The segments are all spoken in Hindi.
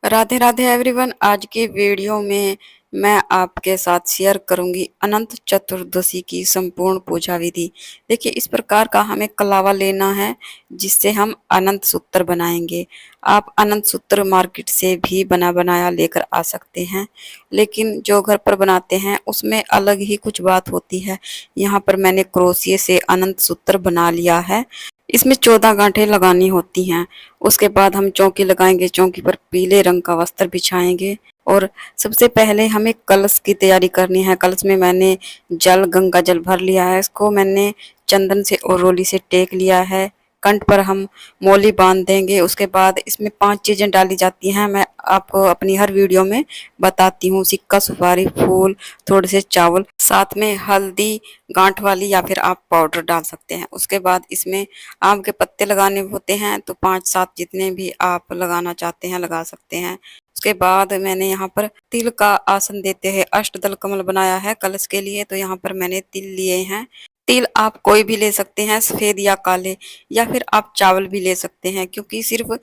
राधे राधे एवरीवन। आज की वीडियो में मैं आपके साथ शेयर करूंगी अनंत चतुर्दशी की संपूर्ण पूजा विधि। देखिए, इस प्रकार का हमें कलावा लेना है जिससे हम अनंत सूत्र बनाएंगे। आप अनंत सूत्र मार्केट से भी बना बनाया लेकर आ सकते हैं, लेकिन जो घर पर बनाते हैं उसमें अलग ही कुछ बात होती है। यहाँ पर मैंने क्रोशिया से अनंत सूत्र बना लिया है। इसमें 14 गांठें लगानी होती हैं। उसके बाद हम चौकी लगाएंगे, चौकी पर पीले रंग का वस्त्र बिछाएंगे और सबसे पहले हमें कलश की तैयारी करनी है। कलश में मैंने गंगा जल भर लिया है। इसको मैंने चंदन से और रोली से टेक लिया है। कंठ पर हम मौली बांध देंगे। उसके बाद इसमें 5 चीजें डाली जाती हैं, मैं आपको अपनी हर वीडियो में बताती हूँ। सिक्का, सुपारी, फूल, थोड़े से चावल, साथ में हल्दी, गांठ वाली या फिर आप पाउडर डाल सकते हैं। उसके बाद इसमें आम के पत्ते लगाने होते हैं, तो 5-7 जितने भी आप लगाना चाहते हैं लगा सकते हैं। उसके बाद मैंने यहाँ पर तिल का आसन देते हैं अष्टदल कमल बनाया है कलश के लिए, तो यहाँ पर मैंने तिल लिए हैं। तिल आप कोई भी ले सकते हैं, सफेद या काले, या फिर आप चावल भी ले सकते हैं, क्योंकि सिर्फ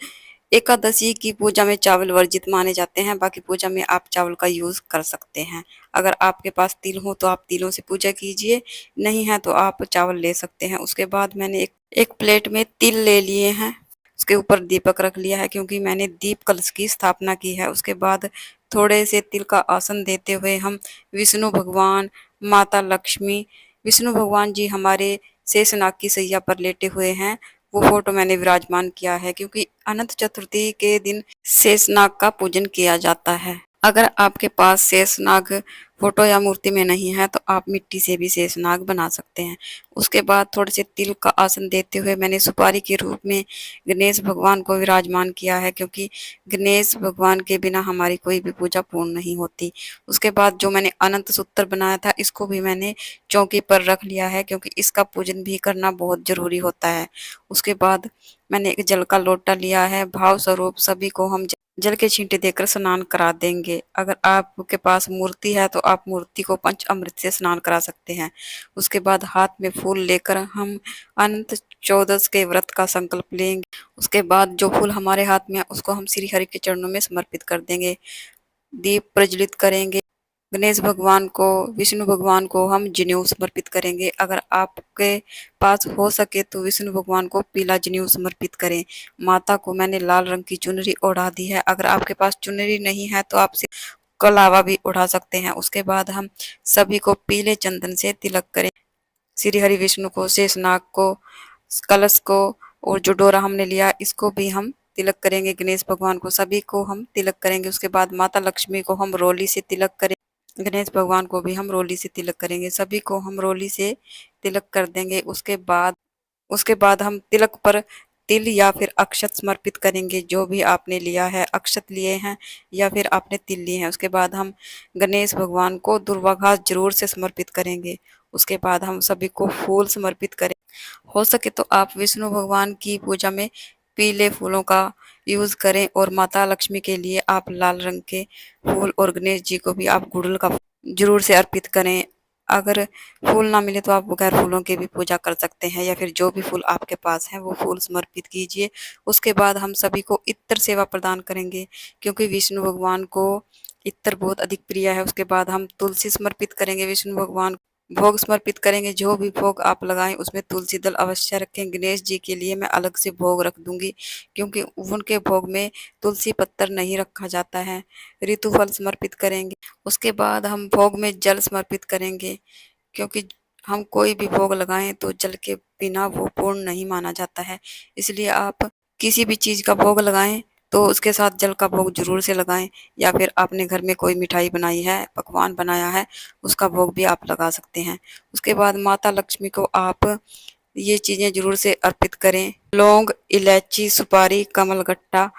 एकादशी की पूजा में चावल वर्जित माने जाते हैं। बाकी पूजा में आप चावल का यूज कर सकते हैं। अगर आपके पास तिल हो तो आप तिलों से पूजा कीजिए, नहीं है तो आप चावल ले सकते हैं। उसके बाद मैंने एक प्लेट में तिल ले लिए हैं। उसके ऊपर दीपक रख लिया है, क्योंकि मैंने दीप कलश की स्थापना की है। उसके बाद थोड़े से तिल का आसन देते हुए हम विष्णु भगवान, माता लक्ष्मी, विष्णु भगवान जी हमारे शेषनाग की सैया पर लेटे हुए हैं, वो फोटो मैंने विराजमान किया है, क्योंकि अनंत चतुर्थी के दिन शेषनाग का पूजन किया जाता है। अगर आपके पास शेषनाग फोटो या मूर्ति में नहीं है तो आप मिट्टी से भी शेषनाग बना सकते हैं। उसके बाद थोड़े से तिल का आसन देते हुए मैंने सुपारी के रूप में गणेश भगवान को विराजमान किया है, क्योंकि गणेश भगवान के बिना हमारी कोई भी पूजा पूर्ण नहीं होती। उसके बाद जो मैंने अनंत सूत्र बनाया था इसको भी मैंने चौकी पर रख लिया है, क्योंकि इसका पूजन भी करना बहुत जरूरी होता है। उसके बाद मैंने एक जल का लोटा लिया है। भाव स्वरूप सभी को हम जल के छींटे देकर स्नान करा देंगे। अगर आपके पास मूर्ति है तो आप मूर्ति को पंच अमृत से स्नान करा सकते हैं। उसके बाद हाथ में फूल लेकर हम अनंत चौदस के व्रत का संकल्प लेंगे। उसके बाद जो फूल हमारे हाथ में है उसको हम श्री हरि के चरणों में समर्पित कर देंगे। दीप प्रज्वलित करेंगे। गणेश भगवान को, विष्णु भगवान को हम जनेऊ समर्पित करेंगे। अगर आपके पास हो सके तो विष्णु भगवान को पीला जनेऊ समर्पित करें। माता को मैंने लाल रंग की चुनरी ओढ़ा दी है। अगर आपके पास चुनरी नहीं है तो आप कलावा भी उड़ा सकते हैं। उसके बाद हम सभी को पीले चंदन से तिलक करें। श्री हरि विष्णु को, शेषनाग को, कलश को, और जो डोरा हमने लिया इसको भी हम तिलक करेंगे। गणेश भगवान को सभी को हम तिलक करेंगे। उसके बाद माता लक्ष्मी को हम रोली से तिलक करेंगे। गणेश भगवान को भी हम रोली से तिलक करेंगे। सभी को हम रोली से तिलक कर देंगे। उसके बाद हम तिलक पर तिल या फिर अक्षत समर्पित करेंगे। जो भी आपने लिया है, अक्षत लिए हैं या फिर आपने तिल लिए हैं। उसके बाद हम गणेश भगवान को दुर्वा घास जरूर से समर्पित करेंगे। उसके बाद हम सभी को फूल समर्पित करें। हो सके तो आप विष्णु भगवान की पूजा में पीले फूलों का यूज करें, और माता लक्ष्मी के लिए आप लाल रंग के फूल, और गणेश जी को भी आप गुड़हल का जरूर से अर्पित करें। अगर फूल ना मिले तो आप बगैर फूलों के भी पूजा कर सकते हैं, या फिर जो भी फूल आपके पास है वो फूल समर्पित कीजिए। उसके बाद हम सभी को इत्र सेवा प्रदान करेंगे, क्योंकि विष्णु भगवान को इत्र बहुत अधिक प्रिय है। उसके बाद हम तुलसी समर्पित करेंगे विष्णु भगवान। भोग समर्पित करेंगे। जो भी भोग आप लगाएं उसमें तुलसी दल अवश्य रखें। गणेश जी के लिए मैं अलग से भोग रख दूंगी, क्योंकि उनके भोग में तुलसी पत्तर नहीं रखा जाता है। ऋतु फल समर्पित करेंगे। उसके बाद हम भोग में जल समर्पित करेंगे, क्योंकि हम कोई भी भोग लगाएं तो जल के बिना वो पूर्ण नहीं माना जाता है। इसलिए आप किसी भी चीज का भोग लगाएं तो उसके साथ जल का भोग जरूर से लगाएं, या फिर आपने घर में कोई मिठाई बनाई है, पकवान बनाया है, उसका भोग भी आप लगा सकते हैं। उसके बाद माता लक्ष्मी को आप ये चीजें जरूर से अर्पित करें। लौंग, इलायची, सुपारी, कमलगट्टा,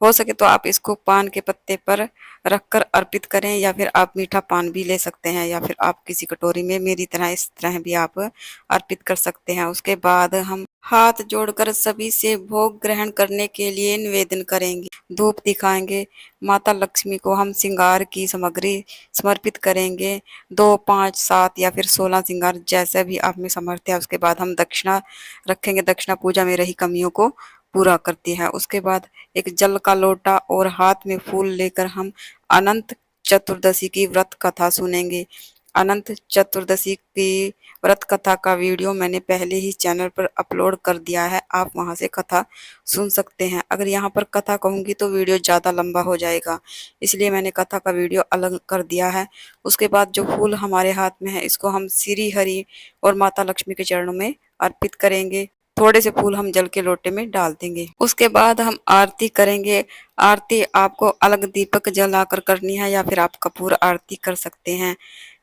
हो सके तो आप इसको पान के पत्ते पर रखकर अर्पित करें, या फिर आप मीठा पान भी ले सकते हैं, या फिर आप किसी कटोरी में मेरी तरह इस तरह भी आप अर्पित कर सकते हैं। उसके बाद हम हाथ जोड़कर सभी से भोग ग्रहण करने के लिए निवेदन करेंगे। धूप दिखाएंगे। माता लक्ष्मी को हम श्रृंगार की सामग्री समर्पित करेंगे। 2, 5, 7 या फिर 16 श्रृंगार, जैसा भी आप में सामर्थ्य है। उसके बाद हम दक्षिणा रखेंगे। दक्षिणा पूजा में रही कमियों को पूरा करती है। उसके बाद एक जल का लोटा और हाथ में फूल लेकर हम अनंत चतुर्दशी की व्रत कथा सुनेंगे। अनंत चतुर्दशी की व्रत कथा का वीडियो मैंने पहले ही चैनल पर अपलोड कर दिया है, आप वहां से कथा सुन सकते हैं। अगर यहाँ पर कथा कहूंगी तो वीडियो ज़्यादा लंबा हो जाएगा, इसलिए मैंने कथा का वीडियो अलग कर दिया है। उसके बाद जो फूल हमारे हाथ में है इसको हम श्री हरि और माता लक्ष्मी के चरणों में अर्पित करेंगे। थोड़े से फूल हम जल के लोटे में डाल देंगे। उसके बाद हम आरती करेंगे। आरती आपको अलग दीपक जलाकर करनी है या फिर आप कपूर आरती कर सकते हैं,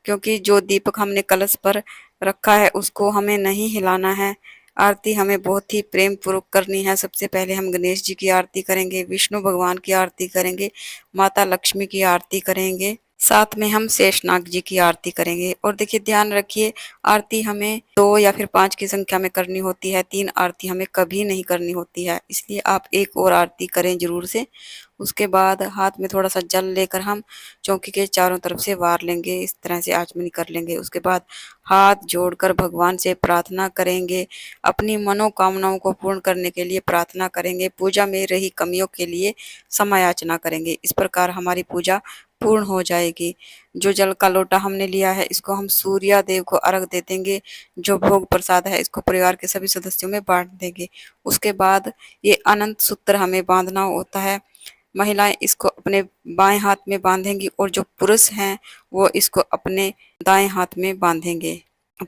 क्योंकि जो दीपक हमने कलश पर रखा है उसको हमें नहीं हिलाना है। आरती हमें बहुत ही प्रेम पूर्वक करनी है। सबसे पहले हम गणेश जी की आरती करेंगे, विष्णु भगवान की आरती करेंगे, माता लक्ष्मी की आरती करेंगे, साथ में हम शेषनाग जी की आरती करेंगे। और देखिए ध्यान रखिए, आरती हमें 2 या फिर 5 की संख्या में करनी होती है, 3 आरती हमें कभी नहीं करनी होती है, इसलिए आप एक और आरती करें जरूर से। उसके बाद हाथ में थोड़ा सा जल लेकर हम चौकी के चारों तरफ से वार लेंगे, इस तरह से आचमनी कर लेंगे। उसके बाद हाथ जोड़कर भगवान से प्रार्थना करेंगे, अपनी मनोकामनाओं को पूर्ण करने के लिए प्रार्थना करेंगे, पूजा में रही कमियों के लिए समायाचना करेंगे। इस प्रकार हमारी पूजा पूर्ण हो जाएगी। जो जल का लोटा हमने लिया है इसको हम सूर्य देव को अर्घ दे देंगे। जो भोग प्रसाद है इसको परिवार के सभी सदस्यों में बांट देंगे। उसके बाद ये अनंत सूत्र हमें बांधना होता है। महिलाएं इसको अपने बाएं हाथ में बांधेंगी और जो पुरुष हैं वो इसको अपने दाएं हाथ में बांधेंगे।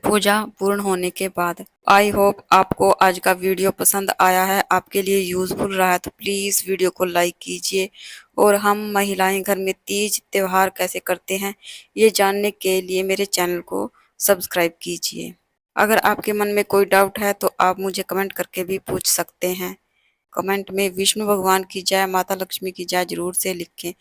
पूजा पूर्ण होने के बाद आई होप आपको आज का वीडियो पसंद आया है, आपके लिए यूजफुल रहा है, तो प्लीज़ वीडियो को लाइक कीजिए। और हम महिलाएं घर में तीज त्योहार कैसे करते हैं ये जानने के लिए मेरे चैनल को सब्सक्राइब कीजिए। अगर आपके मन में कोई डाउट है तो आप मुझे कमेंट करके भी पूछ सकते हैं। कमेंट में विष्णु भगवान की जय, माता लक्ष्मी की जय जरूर से लिखें।